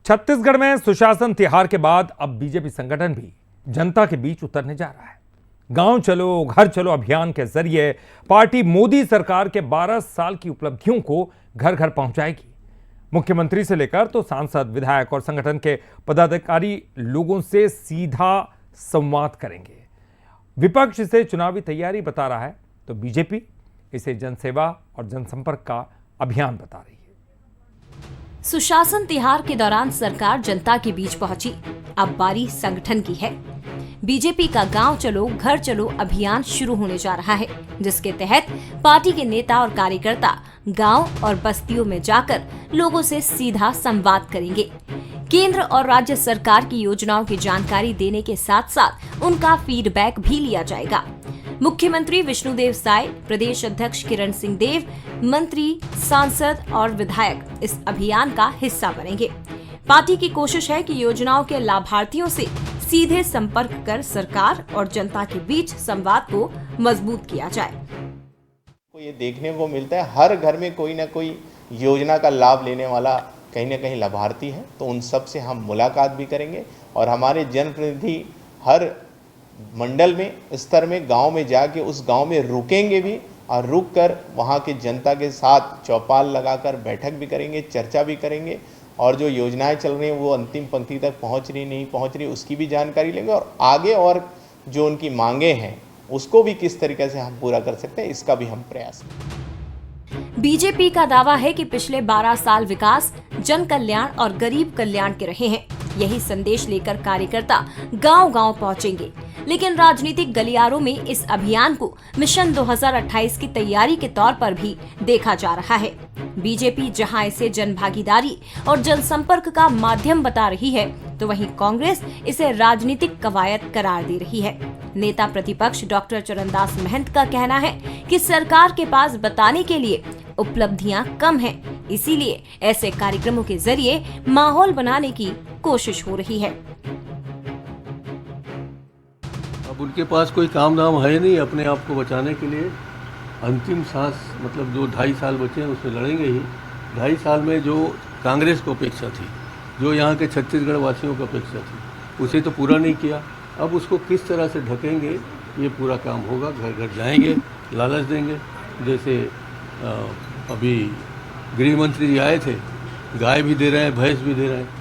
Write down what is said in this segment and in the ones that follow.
छत्तीसगढ़ में सुशासन तिहार के बाद अब बीजेपी संगठन भी जनता के बीच उतरने जा रहा है। गांव चलो घर चलो अभियान के जरिए पार्टी मोदी सरकार के 12 साल की उपलब्धियों को घर घर पहुंचाएगी। मुख्यमंत्री से लेकर तो सांसद, विधायक और संगठन के पदाधिकारी लोगों से सीधा संवाद करेंगे। विपक्ष इसे चुनावी तैयारी बता रहा है तो बीजेपी इसे जनसेवा और जनसंपर्क का अभियान बता रही है। सुशासन तिहार के दौरान सरकार जनता के बीच पहुंची, अब बारी संगठन की है। बीजेपी का गांव चलो घर चलो अभियान शुरू होने जा रहा है, जिसके तहत पार्टी के नेता और कार्यकर्ता गांव और बस्तियों में जाकर लोगों से सीधा संवाद करेंगे। केंद्र और राज्य सरकार की योजनाओं की जानकारी देने के साथ साथ उनका फीडबैक भी लिया जाएगा। मुख्यमंत्री विष्णुदेव साय, प्रदेश अध्यक्ष किरण सिंह देव, मंत्री, सांसद और विधायक इस अभियान का हिस्सा बनेंगे। पार्टी की कोशिश है कि योजनाओं के लाभार्थियों से सीधे संपर्क कर सरकार और जनता के बीच संवाद को मजबूत किया जाए। ये देखने को मिलता है हर घर में कोई ना कोई योजना का लाभ लेने वाला कहीं ना कहीं लाभार्थी है, तो उन सब से हम मुलाकात भी करेंगे और हमारे जनप्रतिनिधि हर मंडल में, स्तर में, गांव में जाके उस गांव में रुकेंगे भी और रुक कर वहाँ के जनता के साथ चौपाल लगाकर बैठक भी करेंगे, चर्चा भी करेंगे और जो योजनाएं चल रही हैं वो अंतिम पंक्ति तक पहुँच रही नहीं पहुँच रही उसकी भी जानकारी लेंगे और आगे और जो उनकी मांगे हैं उसको भी किस तरीके से हम पूरा कर सकते हैं इसका भी हम प्रयास करेंगे। बीजेपी का दावा है कि पिछले 12 साल विकास, जन कल्याण और गरीब कल्याण के रहे हैं। यही संदेश लेकर कार्यकर्ता गांव-गांव पहुंचेंगे। लेकिन राजनीतिक गलियारों में इस अभियान को मिशन 2028 की तैयारी के तौर पर भी देखा जा रहा है। बीजेपी जहां इसे जनभागीदारी और जनसंपर्क का माध्यम बता रही है, तो वहीं कांग्रेस इसे राजनीतिक कवायद करार दे रही है। नेता प्रतिपक्ष डॉक्टर चरणदास महंत का कहना है कि सरकार के पास बताने के लिए उपलब्धियां कम हैं, इसीलिए ऐसे कार्यक्रमों के जरिए माहौल बनाने की कोशिश हो रही है। अब उनके पास कोई काम धाम है नहीं अपने आप को बचाने के लिए। अंतिम सांस मतलब जो 2.5 साल बचे हैं उसमें लड़ेंगे ही। 2.5 साल में जो कांग्रेस को अपेक्षा थी, जो यहाँ के छत्तीसगढ़ वासियों को अपेक्षा थी, उसे तो पूरा नहीं किया। अब उसको किस तरह से ढकेंगे ये पूरा काम होगा। घर घर जाएंगे, लालच देंगे। जैसे अभी गृह मंत्री जी आए थे, गाय भी दे रहे हैं, भैंस भी दे रहे हैं।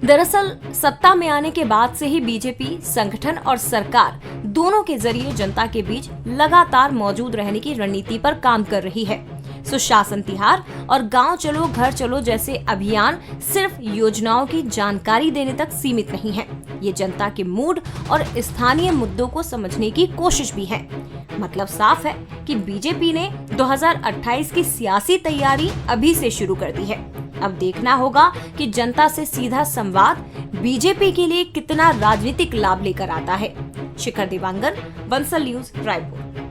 दरअसल सत्ता में आने के बाद से ही बीजेपी संगठन और सरकार दोनों के जरिए जनता के बीच लगातार मौजूद रहने की रणनीति पर काम कर रही है। सुशासन तिहार और गांव चलो घर चलो जैसे अभियान सिर्फ योजनाओं की जानकारी देने तक सीमित नहीं है। ये जनता के मूड और स्थानीय मुद्दों को समझने की कोशिश भी है। मतलब साफ है कि बीजेपी ने 2028 की सियासी तैयारी अभी से शुरू कर दी है। अब देखना होगा कि जनता से सीधा संवाद बीजेपी के लिए कितना राजनीतिक लाभ लेकर आता है। शिखर देवांगन, बंसल न्यूज, रायपुर।